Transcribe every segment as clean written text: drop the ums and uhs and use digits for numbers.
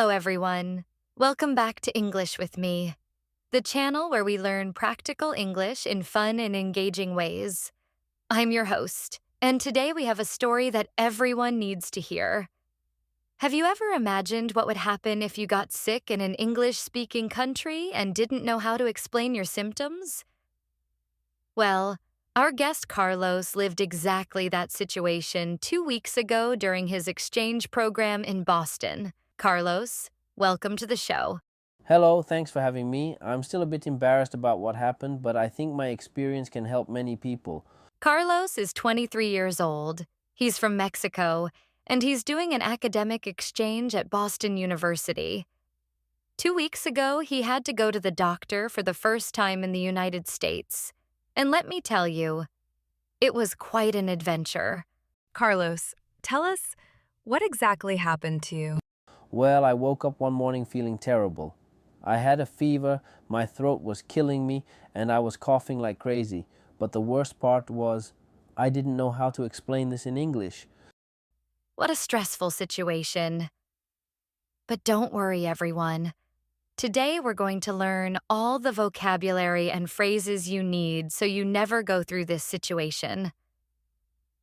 Hello, everyone. Welcome back to English with Me, the channel where we learn practical English in fun and engaging ways. I'm your host, and today we have a story that everyone needs to hear. Have you ever imagined what would happen if you got sick in an English-speaking country and didn't know how to explain your symptoms? Well, our guest Carlos lived exactly that situation 2 weeks ago during his exchange program in Boston. Carlos, welcome to the show. Hello, thanks for having me. I'm still a bit embarrassed about what happened, but I think my experience can help many people. Carlos is 23 years old. He's from Mexico, and he's doing an academic exchange at Boston University. 2 weeks ago, he had to go to the doctor for the first time in the United States. And let me tell you, it was quite an adventure. Carlos, tell us what exactly happened to you. Well, I woke up one morning feeling terrible. I had a fever, my throat was killing me, and I was coughing like crazy. But the worst part was, I didn't know how to explain this in English. What a stressful situation. But don't worry, everyone. Today, we're going to learn all the vocabulary and phrases you need so you never go through this situation.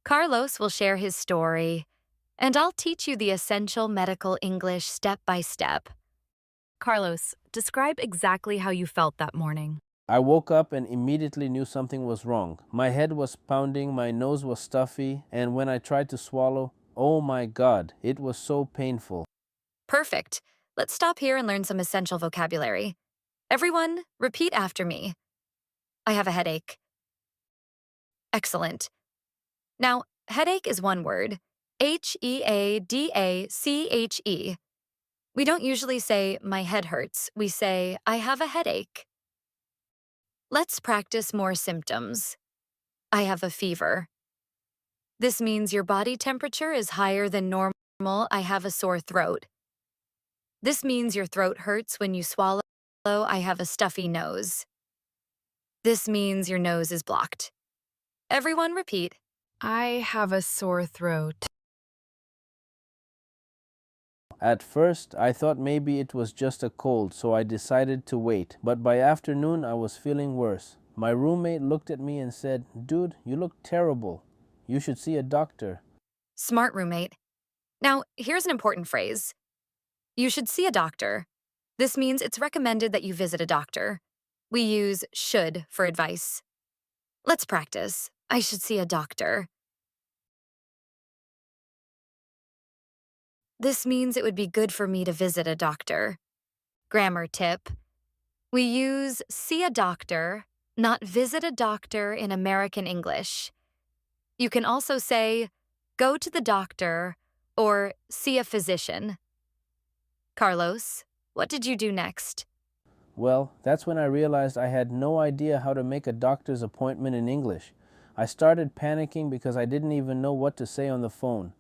Carlos will share his story, and I'll teach you the essential medical English step by step. Carlos, describe exactly how you felt that morning. I woke up and immediately knew something was wrong. My head was pounding, my nose was stuffy, and when I tried to swallow, oh my God, it was so painful. Perfect. Let's stop here and learn some essential vocabulary. Everyone, repeat after me. I have a headache. Excellent. Now, headache is one word. Headache. We don't usually say, my head hurts. We say, I have a headache. Let's practice more symptoms. I have a fever. This means your body temperature is higher than normal. I have a sore throat. This means your throat hurts when you swallow. I have a stuffy nose. This means your nose is blocked. Everyone repeat. I have a sore throat. At first, I thought maybe it was just a cold, so I decided to wait. But by afternoon, I was feeling worse. My roommate looked at me and said, "Dude, you look terrible. You should see a doctor." Smart roommate. Now, here's an important phrase. You should see a doctor. This means it's recommended that you visit a doctor. We use should for advice. Let's practice. I should see a doctor. This means it would be good for me to visit a doctor. Grammar tip. We use see a doctor, not visit a doctor in American English. You can also say go to the doctor or see a physician. Carlos, what did you do next? Well, that's when I realized I had no idea how to make a doctor's appointment in English. I started panicking because I didn't even know what to say on the phone.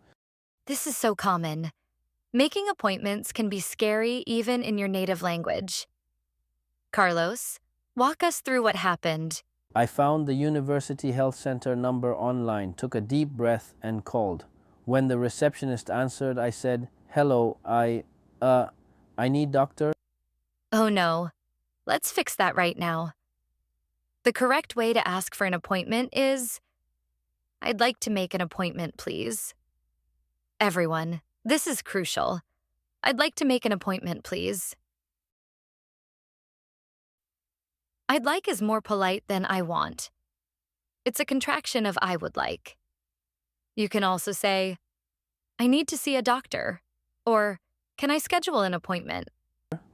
This is so common. Making appointments can be scary even in your native language. Carlos, walk us through what happened. I found the University Health Center number online, took a deep breath, and called. When the receptionist answered, I said, "Hello, I need doctor." Oh no, let's fix that right now. The correct way to ask for an appointment is, I'd like to make an appointment, please. Everyone, this is crucial. I'd like to make an appointment, please. I'd like is more polite than I want. It's a contraction of I would like. You can also say, I need to see a doctor, or can I schedule an appointment?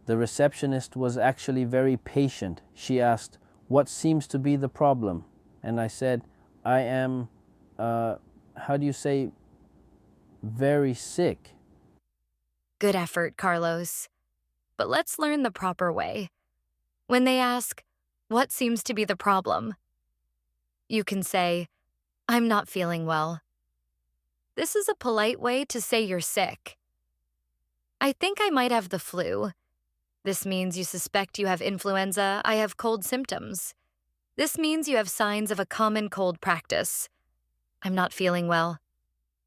The receptionist was actually very patient. She asked, "What seems to be the problem?" And I said, "I am, how do you say, very sick." Good effort, Carlos. But let's learn the proper way. When they ask, what seems to be the problem? You can say, I'm not feeling well. This is a polite way to say you're sick. I think I might have the flu. This means you suspect you have influenza. I have cold symptoms. This means you have signs of a common cold practice. I'm not feeling well.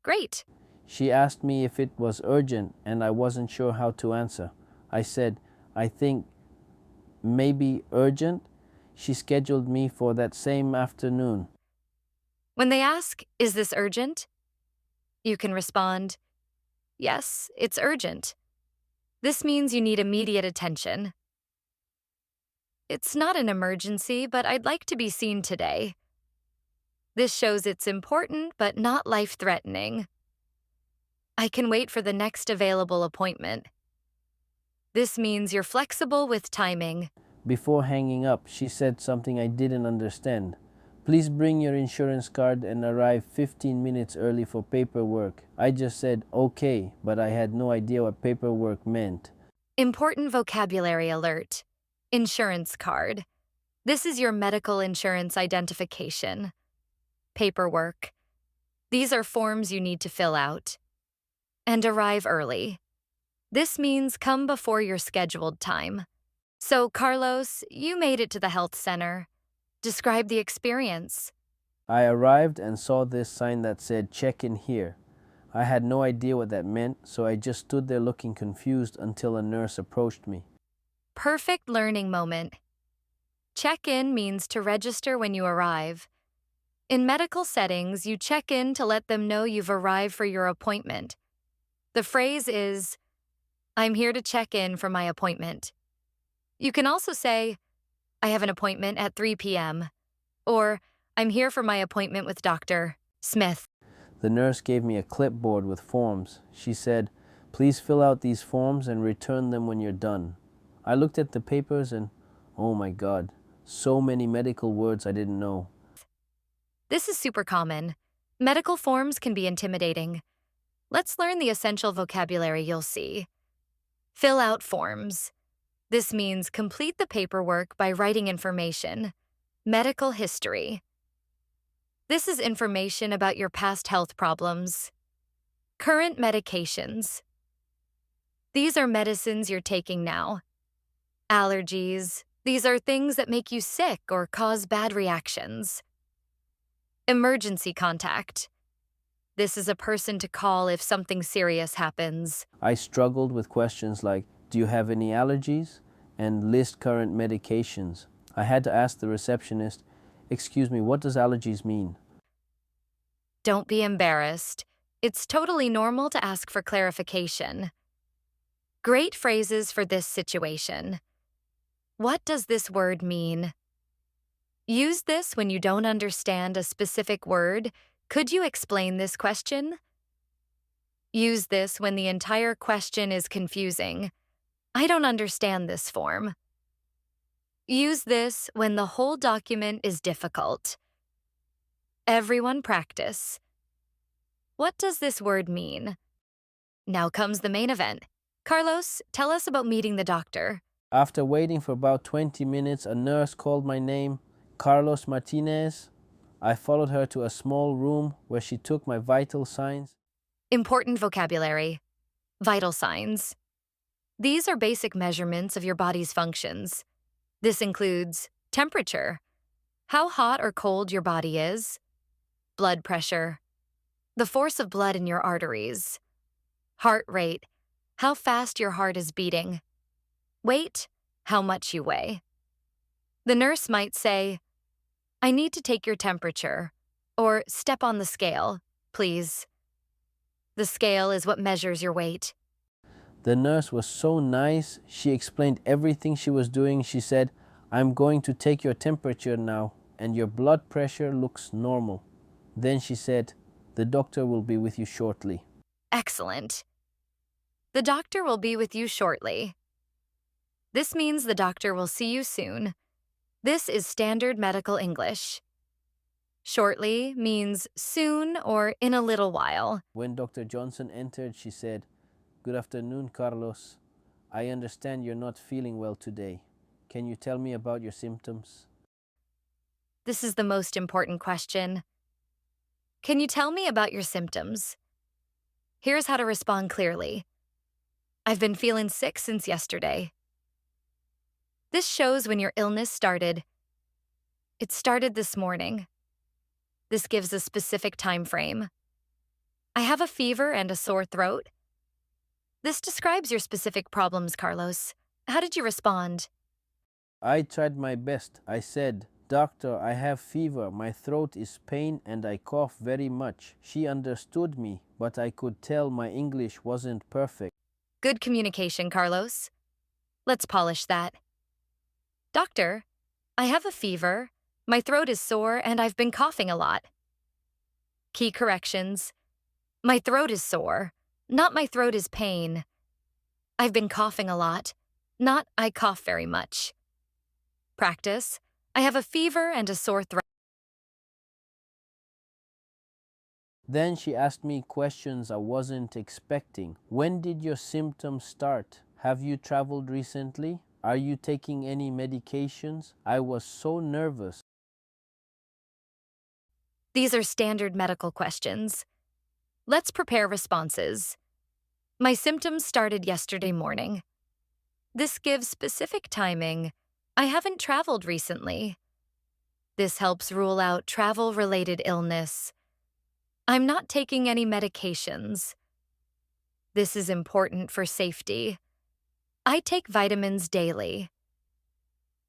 Great. She asked me if it was urgent and I wasn't sure how to answer. I said, I think maybe urgent. She scheduled me for that same afternoon. When they ask, "Is this urgent?" you can respond, "Yes, it's urgent." This means you need immediate attention. "It's not an emergency, but I'd like to be seen today." This shows it's important but not life-threatening. "I can wait for the next available appointment." This means you're flexible with timing. Before hanging up, she said something I didn't understand. Please bring your insurance card and arrive 15 minutes early for paperwork. I just said okay, but I had no idea what paperwork meant. Important vocabulary alert. Insurance card. This is your medical insurance identification. Paperwork. These are forms you need to fill out. And arrive early. This means come before your scheduled time. So, Carlos, you made it to the health center. Describe the experience. I arrived and saw this sign that said check in here. I had no idea what that meant, so I just stood there looking confused until a nurse approached me. Perfect learning moment. Check-in means to register when you arrive. In medical settings, you check in to let them know you've arrived for your appointment. The phrase is, "I'm here to check in for my appointment." You can also say, "I have an appointment at 3 p.m." or "I'm here for my appointment with Dr. Smith." The nurse gave me a clipboard with forms. She said, please fill out these forms and return them when you're done. I looked at the papers and, oh my God, so many medical words I didn't know. This is super common. Medical forms can be intimidating. Let's learn the essential vocabulary you'll see. Fill out forms. This means complete the paperwork by writing information. Medical history. This is information about your past health problems. Current medications. These are medicines you're taking now. Allergies. These are things that make you sick or cause bad reactions. Emergency contact. This is a person to call if something serious happens. I struggled with questions like, do you have any allergies? And list current medications. I had to ask the receptionist, excuse me, what does allergies mean? Don't be embarrassed. It's totally normal to ask for clarification. Great phrases for this situation. What does this word mean? Use this when you don't understand a specific word. Could you explain this question? Use this when the entire question is confusing. I don't understand this form. Use this when the whole document is difficult. Everyone practice. What does this word mean? Now comes the main event. Carlos, tell us about meeting the doctor. After waiting for about 20 minutes, a nurse called my name, Carlos Martinez. I followed her to a small room where she took my vital signs. Important vocabulary. Vital signs. These are basic measurements of your body's functions. This includes temperature, how hot or cold your body is, blood pressure, the force of blood in your arteries, heart rate, how fast your heart is beating, weight, how much you weigh. The nurse might say, I need to take your temperature, or step on the scale, please. The scale is what measures your weight. The nurse was so nice. She explained everything she was doing. She said, I'm going to take your temperature now, and your blood pressure looks normal. Then she said, the doctor will be with you shortly. Excellent. The doctor will be with you shortly. This means the doctor will see you soon. This is standard medical English. Shortly means soon or in a little while. When Dr. Johnson entered, she said, Good afternoon, Carlos. I understand you're not feeling well today. Can you tell me about your symptoms? This is the most important question. Can you tell me about your symptoms? Here's how to respond clearly. I've been feeling sick since yesterday. This shows when your illness started. It started this morning. This gives a specific time frame. I have a fever and a sore throat. This describes your specific problems, Carlos. How did you respond? I tried my best. I said, Doctor, I have fever, my throat is pain and I cough very much. She understood me, but I could tell my English wasn't perfect. Good communication, Carlos. Let's polish that. Doctor, I have a fever, my throat is sore, and I've been coughing a lot. Key corrections. My throat is sore, not my throat is pain. I've been coughing a lot, not I cough very much. Practice. I have a fever and a sore throat. Then she asked me questions I wasn't expecting. When did your symptoms start? Have you traveled recently? Are you taking any medications? I was so nervous. These are standard medical questions. Let's prepare responses. My symptoms started yesterday morning. This gives specific timing. I haven't traveled recently. This helps rule out travel-related illness. I'm not taking any medications. This is important for safety. I take vitamins daily.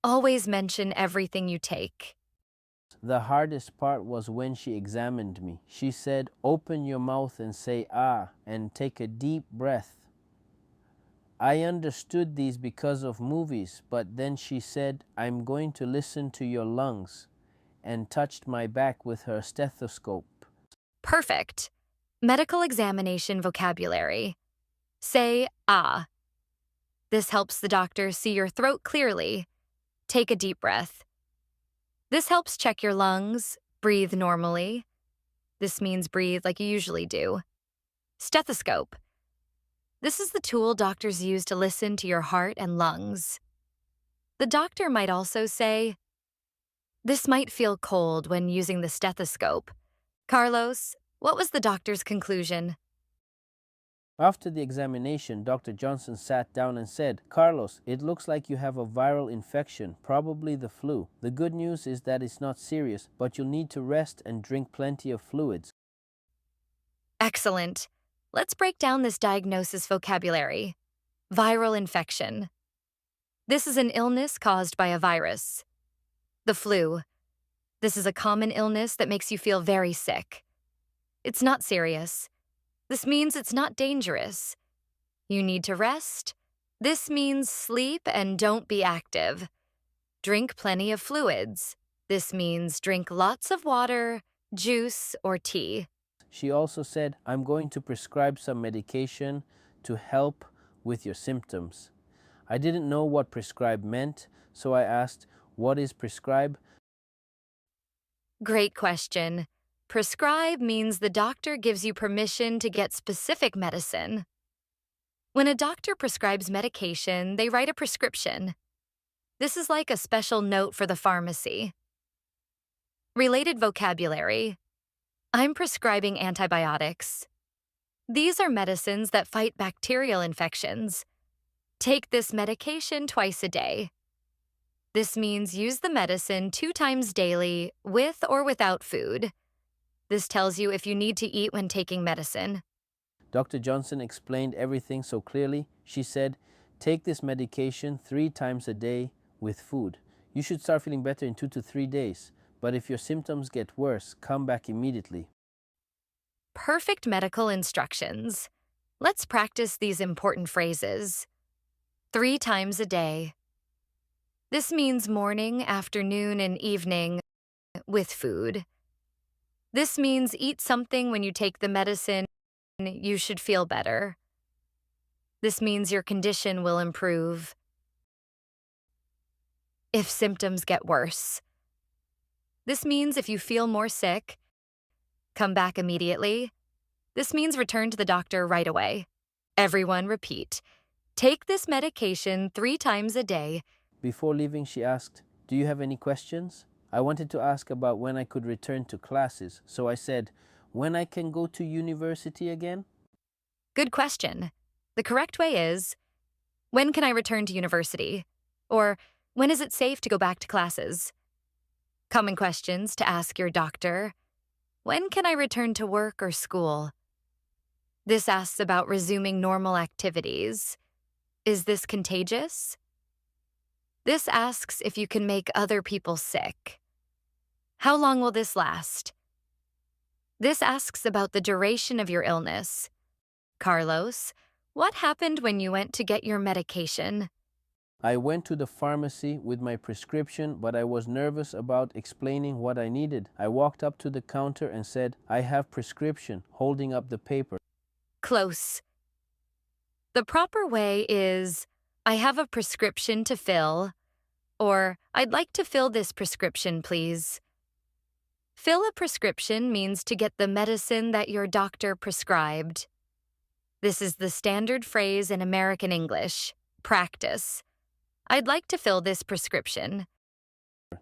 Always mention everything you take. The hardest part was when she examined me. She said, open your mouth and say ah and take a deep breath. I understood these because of movies, but then she said, I'm going to listen to your lungs, and touched my back with her stethoscope. Perfect. Medical examination vocabulary. Say ah. This helps the doctor see your throat clearly. Take a deep breath. This helps check your lungs. Breathe normally. This means breathe like you usually do. Stethoscope. This is the tool doctors use to listen to your heart and lungs. The doctor might also say, this might feel cold when using the stethoscope. Carlos, what was the doctor's conclusion? After the examination, Dr. Johnson sat down and said, Carlos, it looks like you have a viral infection, probably the flu. The good news is that it's not serious, but you'll need to rest and drink plenty of fluids. Excellent. Let's break down this diagnosis vocabulary. Viral infection. This is an illness caused by a virus. The flu. This is a common illness that makes you feel very sick. It's not serious. This means it's not dangerous. You need to rest. This means sleep and don't be active. Drink plenty of fluids. This means drink lots of water, juice, or tea. She also said, I'm going to prescribe some medication to help with your symptoms. I didn't know what prescribe meant, so I asked, what is prescribe? Great question. Prescribe means the doctor gives you permission to get specific medicine. When a doctor prescribes medication, they write a prescription. This is like a special note for the pharmacy. Related vocabulary. I'm prescribing antibiotics. These are medicines that fight bacterial infections. Take this medication twice a day. This means use the medicine 2 times daily, with or without food. This tells you if you need to eat when taking medicine. Dr. Johnson explained everything so clearly. She said, take this medication 3 times a day with food. You should start feeling better in 2 to 3 days. But if your symptoms get worse, come back immediately. Perfect medical instructions. Let's practice these important phrases. 3 times a day. This means morning, afternoon, and evening with food. This means eat something when you take the medicine. You should feel better. This means your condition will improve. If symptoms get worse. This means if you feel more sick, come back immediately. This means return to the doctor right away. Everyone repeat. Take this medication 3 times a day. Before leaving, she asked, do you have any questions? I wanted to ask about when I could return to classes, so I said, when I can go to university again? Good question. The correct way is, when can I return to university? Or, when is it safe to go back to classes? Common questions to ask your doctor. When can I return to work or school? This asks about resuming normal activities. Is this contagious? This asks if you can make other people sick. How long will this last? This asks about the duration of your illness. Carlos, what happened when you went to get your medication? I went to the pharmacy with my prescription, but I was nervous about explaining what I needed. I walked up to the counter and said, "I have prescription," holding up the paper. Close. The proper way is, "I have a prescription to fill," or "I'd like to fill this prescription, please." Fill a prescription means to get the medicine that your doctor prescribed. This is the standard phrase in American English. Practice. I'd like to fill this prescription.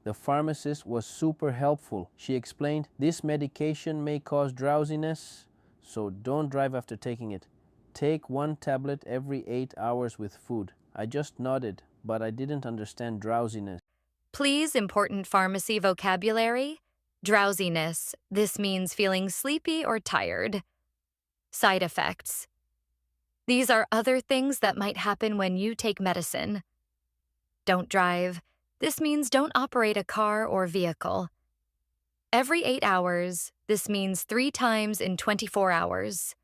The pharmacist was super helpful. She explained, "This medication may cause drowsiness, so don't drive after taking it. Take one tablet every 8 hours with food." I just nodded, but I didn't understand drowsiness. Please, important pharmacy vocabulary. Drowsiness. This means feeling sleepy or tired. Side effects. These are other things that might happen when you take medicine. Don't drive. This means don't operate a car or vehicle. Every 8 hours. This means 3 times in 24 hours.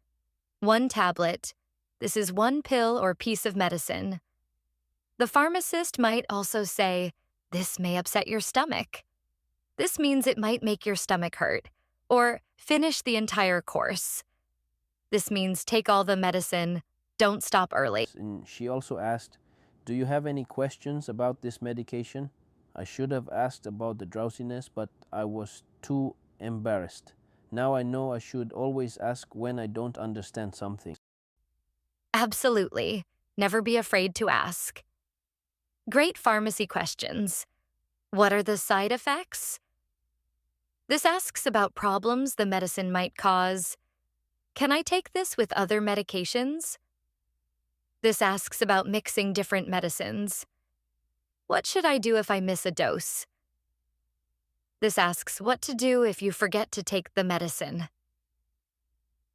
One tablet. This is one pill or piece of medicine. The pharmacist might also say, "This may upset your stomach." This means it might make your stomach hurt, or finish the entire course. This means take all the medicine, don't stop early. And she also asked, "Do you have any questions about this medication?" I should have asked about the drowsiness, but I was too embarrassed. Now I know I should always ask when I don't understand something. Absolutely. Never be afraid to ask. Great pharmacy questions. What are the side effects? This asks about problems the medicine might cause. Can I take this with other medications? This asks about mixing different medicines. What should I do if I miss a dose? This asks what to do if you forget to take the medicine.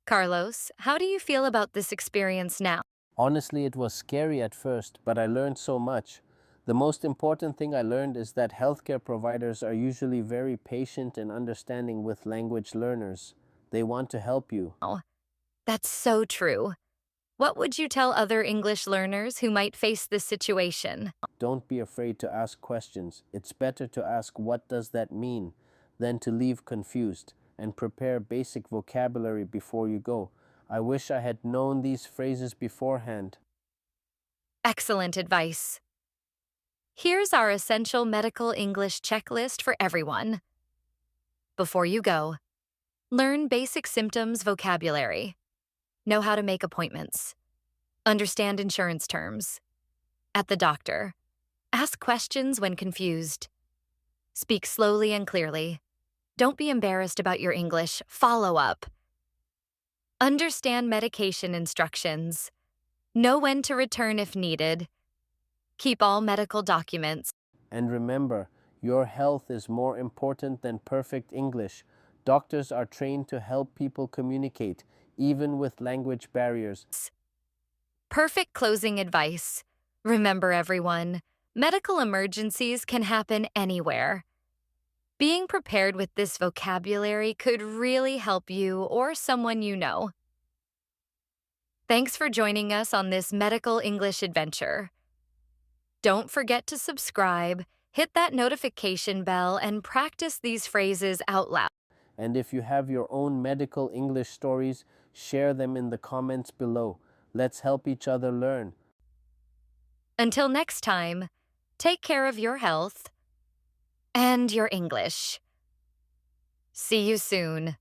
Carlos, how do you feel about this experience now? Honestly, it was scary at first, but I learned so much. The most important thing I learned is that healthcare providers are usually very patient and understanding with language learners. They want to help you. That's so true. What would you tell other English learners who might face this situation? Don't be afraid to ask questions. It's better to ask "what does that mean" than to leave confused, and prepare basic vocabulary before you go. I wish I had known these phrases beforehand. Excellent advice. Here's our essential medical English checklist for everyone. Before you go, learn basic symptoms vocabulary. Know how to make appointments. Understand insurance terms. At the doctor. Ask questions when confused. Speak slowly and clearly. Don't be embarrassed about your English. Follow up. Understand medication instructions. Know when to return if needed. Keep all medical documents. And remember, your health is more important than perfect English. Doctors are trained to help people communicate, even with language barriers. Perfect closing advice. Remember, everyone, medical emergencies can happen anywhere. Being prepared with this vocabulary could really help you or someone you know. Thanks for joining us on this medical English adventure. Don't forget to subscribe, hit that notification bell, and practice these phrases out loud. And if you have your own medical English stories, share them in the comments below. Let's help each other learn. Until next time, take care of your health and your English. See you soon.